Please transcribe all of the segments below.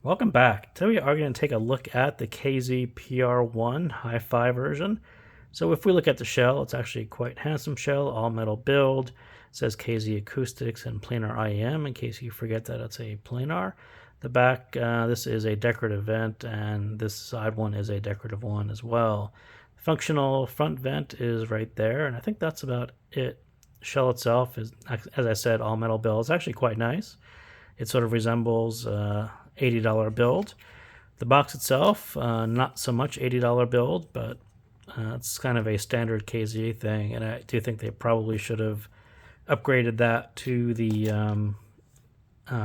Welcome back. Today we are going to take a look at the KZ PR1 HIFI version. So if we look at the shell, it's actually quite handsome shell, all metal build. It says KZ Acoustics and Planar IEM in case you forget that it's a planar. The back, this is a decorative vent, and this side one is a decorative one as well. Functional front vent is right there, and I think that's about it. The shell itself is, as I said, all metal build. It's actually quite nice. It sort of resembles $80 build. The box itself, not so much $80 build, but it's kind of a standard KZ thing, and I do think they probably should have upgraded that to the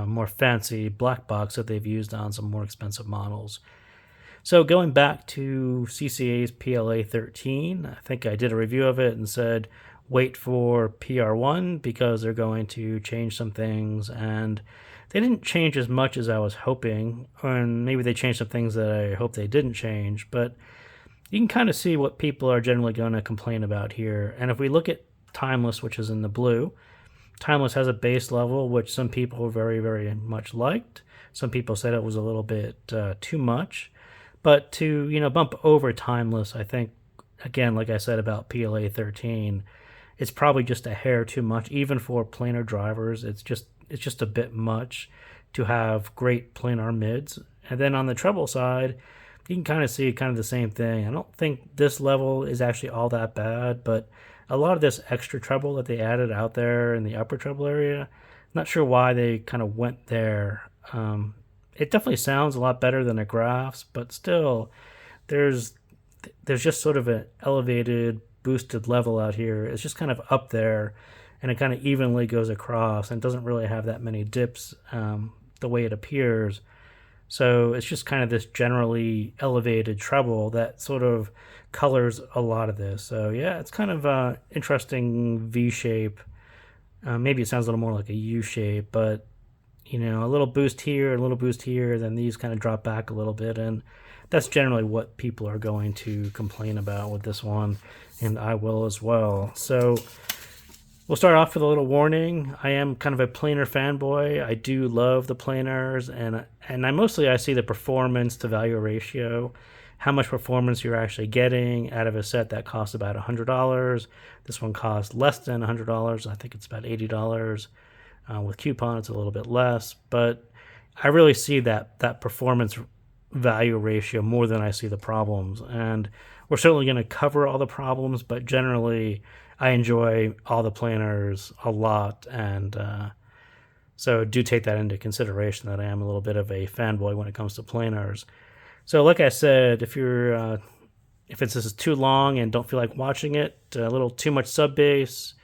more fancy black box that they've used on some more expensive models. So going back to CCA's PLA13, I think I did a review of it and said wait for PR1 because they're going to change some things, and they didn't change as much as I was hoping, and maybe they changed some things that I hope they didn't change, but you can kind of see what people are generally going to complain about here. And if we look at Timeless, which is in the blue, Timeless has a bass level, which some people very, very much liked. Some people said it was a little bit too much. But to, bump over Timeless, I think, again, like I said about PLA13, it's probably just a hair too much, even for planar drivers. It's just a bit much to have great planar mids. And then on the treble side, you can kind of see kind of the same thing. I don't think this level is actually all that bad, but a lot of this extra treble that they added out there in the upper treble area, I'm not sure why they kind of went there. It definitely sounds a lot better than the graphs, but still, there's just sort of an elevated, boosted level out here. It's just kind of up there, and it kind of evenly goes across and doesn't really have that many dips the way it appears. So it's just kind of this generally elevated treble that sort of colors a lot of this. So yeah, it's kind of an interesting V shape. Maybe it sounds a little more like a U shape, but a little boost here, a little boost here, then these kind of drop back a little bit, and that's generally what people are going to complain about with this one, and I will as well. So we'll start off with a little warning. I am kind of a planar fanboy. I do love the planars, and I see the performance to value ratio, how much performance you're actually getting out of a set that costs about $100. This one costs less than $100. I think it's about $80. With coupon, it's a little bit less, but I really see that performance value ratio more than I see the problems. And we're certainly going to cover all the problems, but generally, I enjoy all the planars a lot, and so do take that into consideration that I am a little bit of a fanboy when it comes to planars. So like I said, if this is too long and don't feel like watching it, a little too much sub bass,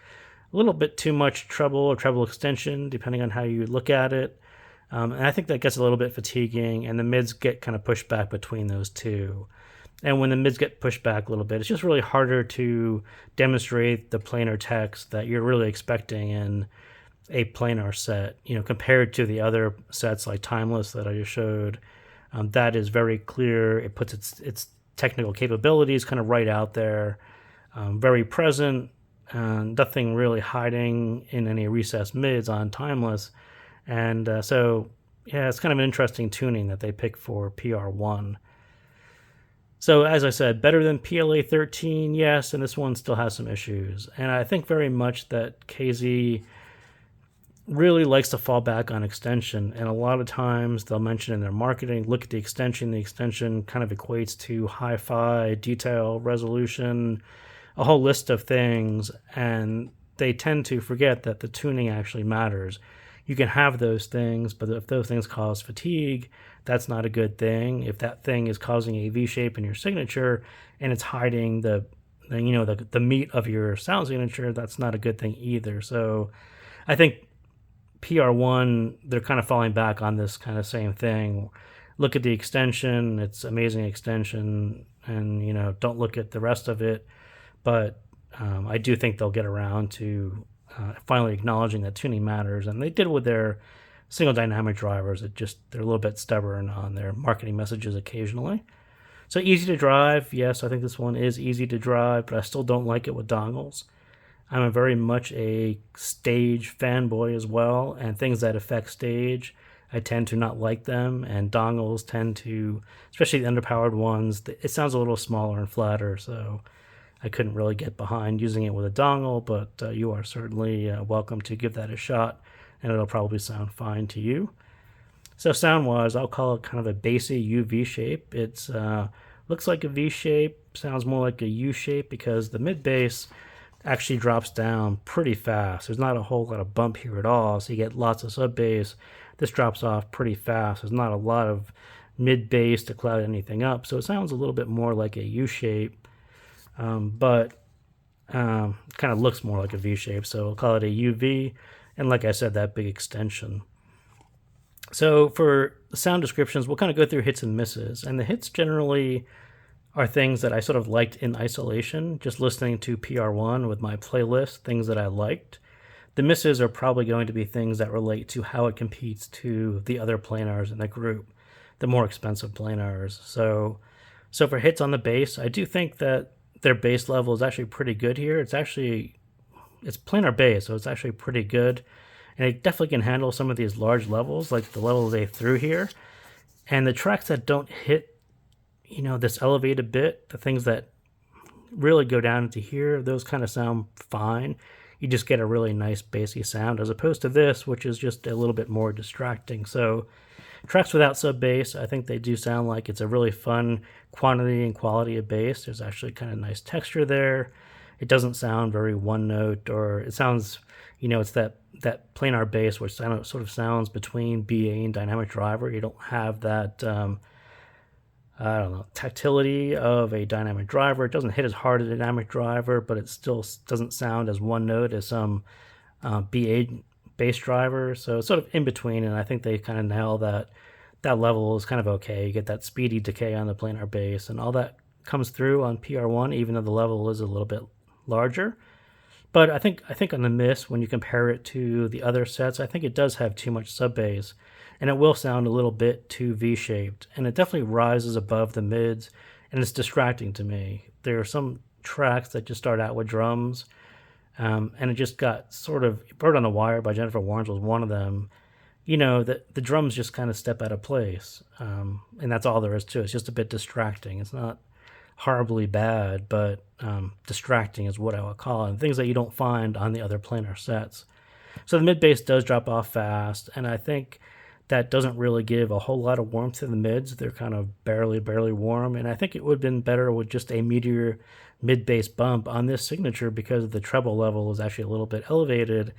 a little bit too much treble or treble extension, depending on how you look at it. And I think that gets a little bit fatiguing, and the mids get kind of pushed back between those two. And when the mids get pushed back a little bit, it's just really harder to demonstrate the planar text that you're really expecting in a planar set, compared to the other sets like Timeless that I just showed. That is very clear. It puts its technical capabilities kind of right out there, very present, nothing really hiding in any recessed mids on Timeless. And so, yeah, it's kind of an interesting tuning that they pick for PR1. So as I said, better than PLA13, yes, and this one still has some issues. And I think very much that KZ really likes to fall back on extension, and a lot of times they'll mention in their marketing, look at the extension kind of equates to hi-fi, detail, resolution, a whole list of things, and they tend to forget that the tuning actually matters. You can have those things, but if those things cause fatigue, that's not a good thing. If that thing is causing a V shape in your signature and it's hiding the meat of your sound signature, that's not a good thing either. So I think PR1, they're kind of falling back on this kind of same thing. Look at the extension, it's amazing extension, and don't look at the rest of it. But I do think they'll get around to finally acknowledging that tuning matters, and they did with their single dynamic drivers. They're a little bit stubborn on their marketing messages occasionally. So easy to drive, yes, I think this one is easy to drive, but I still don't like it with dongles. I'm a very much a stage fanboy as well, and things that affect stage, I tend to not like them, and dongles tend to, especially the underpowered ones, it sounds a little smaller and flatter, so I couldn't really get behind using it with a dongle, but you are certainly welcome to give that a shot, and it'll probably sound fine to you. So sound-wise, I'll call it kind of a bassy UV shape. It's looks like a V shape, sounds more like a U shape because the mid bass actually drops down pretty fast. There's not a whole lot of bump here at all, so you get lots of sub bass. This drops off pretty fast. There's not a lot of mid bass to cloud anything up, so it sounds a little bit more like a U shape, but kind of looks more like a V shape, so I'll call it a UV, and like I said, that big extension. So for the sound descriptions, we'll kind of go through hits and misses, and the hits generally are things that I sort of liked in isolation, just listening to PR1 with my playlist, things that I liked. The misses are probably going to be things that relate to how it competes to the other planars in the group, the more expensive planars. So for hits on the bass, I do think that their bass level is actually pretty good here. It's planar bass, so it's actually pretty good. And it definitely can handle some of these large levels, like the level they threw here. And the tracks that don't hit, this elevated bit, the things that really go down into here, those kind of sound fine. You just get a really nice bassy sound, as opposed to this, which is just a little bit more distracting. So tracks without sub bass, I think they do sound like it's a really fun quantity and quality of bass. There's actually kind of nice texture there. It doesn't sound very one note, or it sounds, it's that planar bass which sort of sounds between BA and dynamic driver. You don't have that tactility of a dynamic driver. It doesn't hit as hard as a dynamic driver, but it still doesn't sound as one note as some BA bass driver. So it's sort of in between, and I think they kind of nail that level is kind of okay. You get that speedy decay on the planar bass, and all that comes through on PR1, even though the level is a little bit larger. But I think on the miss, when you compare it to the other sets, I think it does have too much sub bass, and it will sound a little bit too V-shaped, and it definitely rises above the mids, and it's distracting to me. There are some tracks that just start out with drums, and it just got sort of, Bird on the Wire by Jennifer Warnes was one of them. The drums just kind of step out of place, and that's all there is to it. It's just a bit distracting. It's not horribly bad, but distracting is what I would call it, and things that you don't find on the other planar sets. So the mid bass does drop off fast, and I think that doesn't really give a whole lot of warmth to the mids. They're kind of barely warm, and I think it would have been better with just a meteor mid bass bump on this signature, because the treble level is actually a little bit elevated,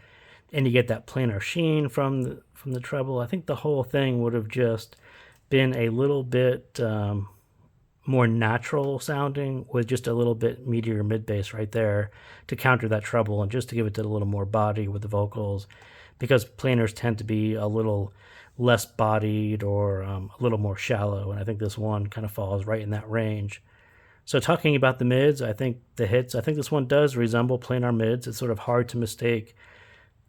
and you get that planar sheen from the treble. I think the whole thing would have just been a little bit more natural sounding, with just a little bit meatier mid bass right there to counter that treble, and just to give it a little more body with the vocals, because planars tend to be a little less bodied or a little more shallow, and I think this one kind of falls right in that range. So talking about the mids, I think the hits, I think this one does resemble planar mids. It's sort of hard to mistake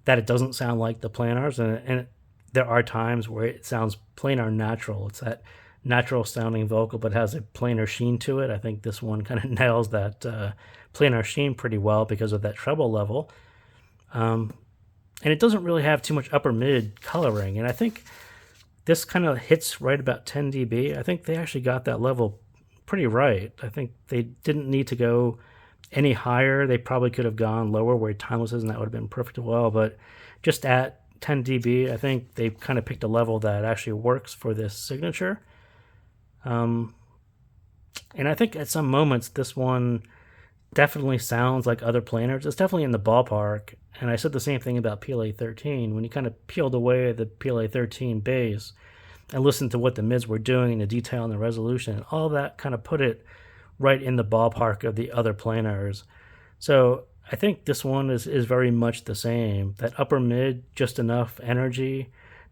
that it doesn't sound like the planars, and there are times where it sounds planar natural. It's that natural sounding vocal, but has a planar sheen to it. I think this one kind of nails that planar sheen pretty well because of that treble level. And it doesn't really have too much upper mid coloring, and I think this kind of hits right about 10 dB. I think they actually got that level pretty right. I think they didn't need to go any higher. They probably could have gone lower where Timeless is, and that would have been perfect as well, but just at 10 dB, I think they kind of picked a level that actually works for this signature. And I think at some moments this one definitely sounds like other planars. It's definitely in the ballpark, and I said the same thing about PLA13. When you kind of peeled away the PLA13 bass and listened to what the mids were doing and the detail and the resolution, and all that kind of put it right in the ballpark of the other planars. So I think this one is very much the same. That upper mid, just enough energy,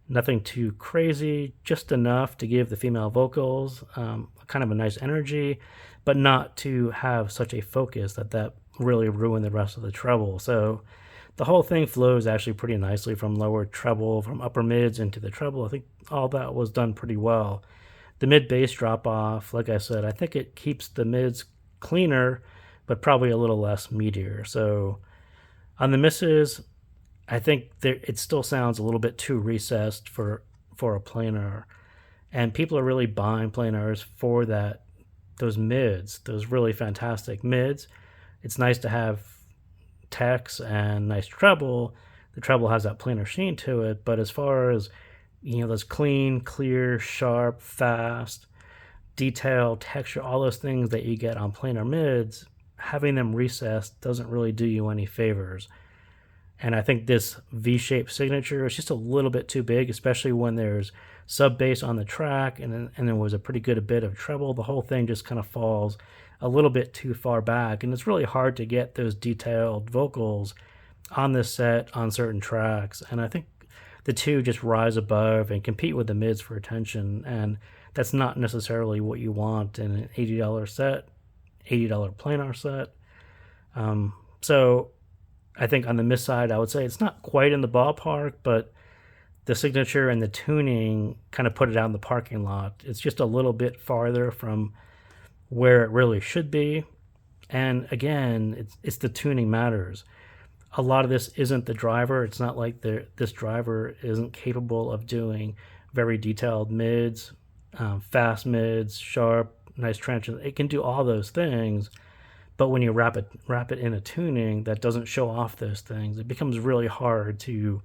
nothing too crazy, just enough to give the female vocals kind of a nice energy, but not to have such a focus that really ruined the rest of the treble. So the whole thing flows actually pretty nicely from lower treble, from upper mids into the treble. I think all that was done pretty well. The mid bass drop off, like I said, I think it keeps the mids cleaner, but probably a little less meatier. So on the misses, I think it still sounds a little bit too recessed for for a planar, and people are really buying planars for those mids, those really fantastic mids. It's nice to have techs and nice treble. The treble has that planar sheen to it, but as far as those clean, clear, sharp, fast, detail, texture, all those things that you get on planar mids, having them recessed doesn't really do you any favors. And I think this V-shaped signature is just a little bit too big, especially when there's sub bass on the track and there was a pretty good bit of treble. The whole thing just kind of falls a little bit too far back, and it's really hard to get those detailed vocals on this set on certain tracks. And I think the two just rise above and compete with the mids for attention, and that's not necessarily what you want in an $80 set, $80 planar set. So I think on the mid side, I would say it's not quite in the ballpark, but the signature and the tuning kind of put it out in the parking lot. It's just a little bit farther from where it really should be. And again, it's the tuning matters. A lot of this isn't the driver. It's not like this driver isn't capable of doing very detailed mids, fast mids, sharp, nice trenches. It can do all those things, but when you wrap it in a tuning that doesn't show off those things, it becomes really hard to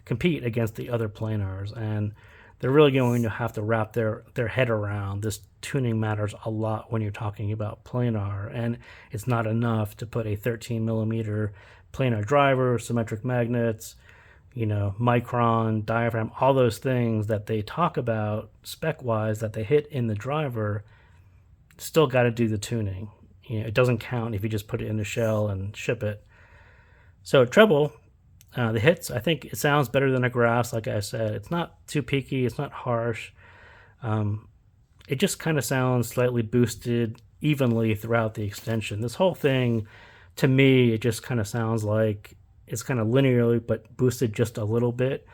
compete against the other planars. And they're really going to have to wrap their head around this. Tuning matters a lot when you're talking about planar, and it's not enough to put a 13 millimeter planar driver, symmetric magnets, micron, diaphragm, all those things that they talk about spec-wise that they hit in the driver. Still got to do the tuning. It doesn't count if you just put it in the shell and ship it. So treble, the hits, I think it sounds better than a grass. Like I said, it's not too peaky, it's not harsh. It just kind of sounds slightly boosted evenly throughout the extension. This whole thing, to me, it just kind of sounds like it's kind of linearly but boosted just a little bit,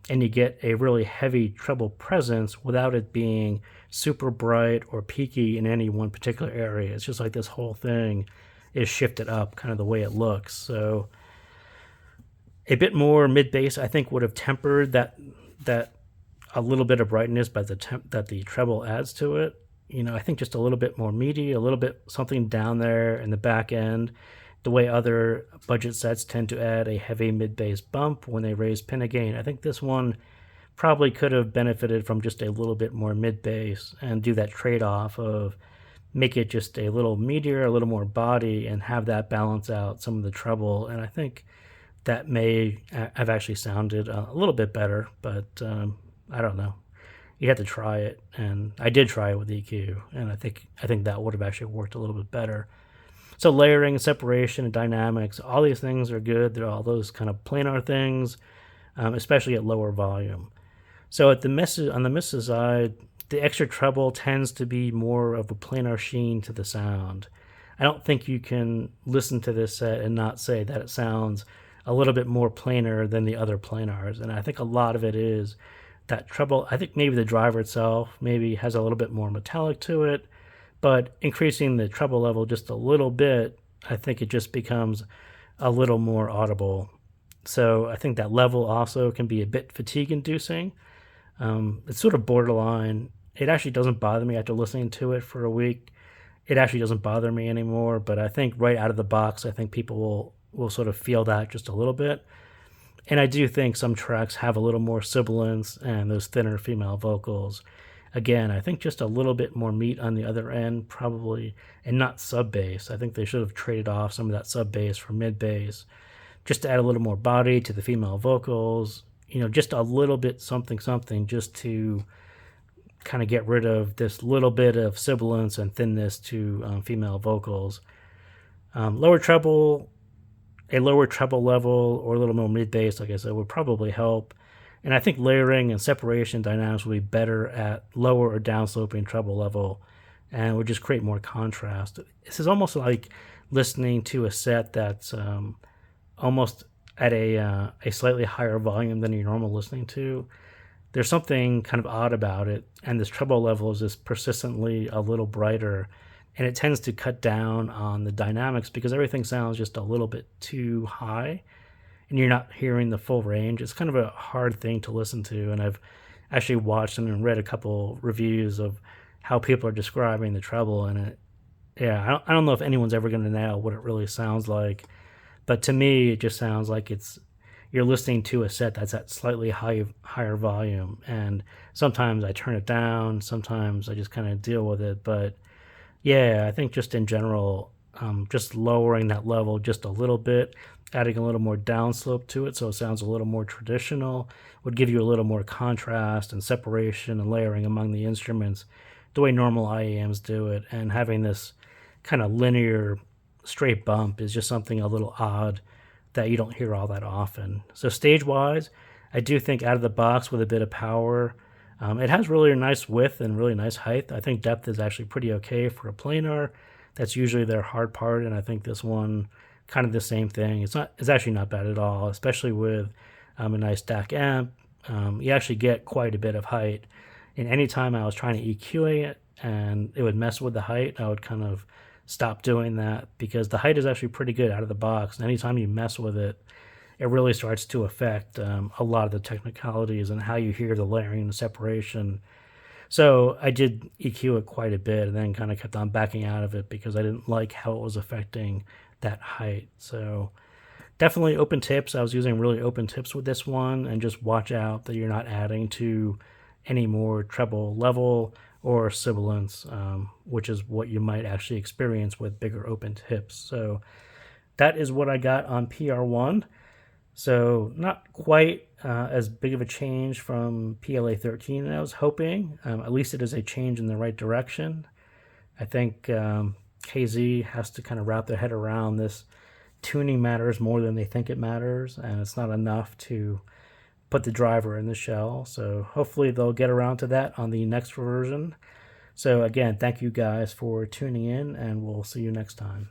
and you get a really heavy treble presence without it being super bright or peaky in any one particular area. It's just like this whole thing is shifted up kind of the way it looks. So a bit more mid bass, I think, would have tempered that a little bit of brightness by that the treble adds to it. I think just a little bit more meaty, a little bit something down there in the back end, the way other budget sets tend to add a heavy mid-bass bump when they raise pin gain. I think this one probably could have benefited from just a little bit more mid-bass and do that trade-off of make it just a little meatier, a little more body, and have that balance out some of the treble. And I think that may have actually sounded a little bit better, but I don't know. You have to try it, and I did try it with EQ, and I think that would have actually worked a little bit better. So layering, separation, and dynamics, all these things are good. They're all those kind of planar things, especially at lower volume. So on the misses side, the extra treble tends to be more of a planar sheen to the sound. I don't think you can listen to this set and not say that it sounds a little bit more planar than the other planars, and I think a lot of it is that treble. I think maybe the driver itself maybe has a little bit more metallic to it, but increasing the treble level just a little bit, I think it just becomes a little more audible. So I think that level also can be a bit fatigue-inducing. It's sort of borderline. It actually doesn't bother me after listening to it for a week. It actually doesn't bother me anymore, but I think right out of the box, I think people will sort of feel that just a little bit. And I do think some tracks have a little more sibilance and those thinner female vocals. Again, I think just a little bit more meat on the other end, probably, and not sub-bass. I think they should have traded off some of that sub-bass for mid-bass, just to add a little more body to the female vocals, just a little bit something, just to kind of get rid of this little bit of sibilance and thinness to female vocals. Lower treble, a lower treble level or a little more mid-bass, like I said, would probably help. And I think layering and separation dynamics will be better at lower or downsloping treble level and would just create more contrast. This is almost like listening to a set that's almost at a slightly higher volume than you're normal listening to. There's something kind of odd about it, and this treble level is just persistently a little brighter, and it tends to cut down on the dynamics because everything sounds just a little bit too high and you're not hearing the full range. It's kind of a hard thing to listen to, and actually watched and read a couple reviews of how people are describing the treble, and I don't know if anyone's ever going to nail what it really sounds like, but to me, it just sounds like you're listening to a set that's at slightly higher volume, and sometimes I turn it down, sometimes I just kind of deal with it, but yeah, I think just in general, just lowering that level just a little bit, adding a little more downslope to it so it sounds a little more traditional, would give you a little more contrast and separation and layering among the instruments the way normal IEMs do it. And having this kind of linear straight bump is just something a little odd that you don't hear all that often. So stage wise, I do think out of the box with a bit of power, it has really nice width and really nice height. I think depth is actually pretty okay for a planar. That's usually their hard part, and I think this one kind of the same thing. It's actually not bad at all, especially with a nice DAC amp. You actually get quite a bit of height. And anytime I was trying to EQ it and it would mess with the height, I would kind of stop doing that because the height is actually pretty good out of the box. And anytime you mess with it, it really starts to affect a lot of the technicalities and how you hear the layering and the separation. So I did EQ it quite a bit and then kind of kept on backing out of it because I didn't like how it was affecting that height. So definitely open tips. I was using really open tips with this one, and just watch out that you're not adding to any more treble level or sibilance, which is what you might actually experience with bigger open tips. So that is what I got on PR1. So not quite as big of a change from PLA13 as I was hoping. At least it is a change in the right direction. I think KZ has to kind of wrap their head around this. Tuning matters more than they think it matters, and it's not enough to put the driver in the shell. So hopefully they'll get around to that on the next version. So again, thank you guys for tuning in, and we'll see you next time.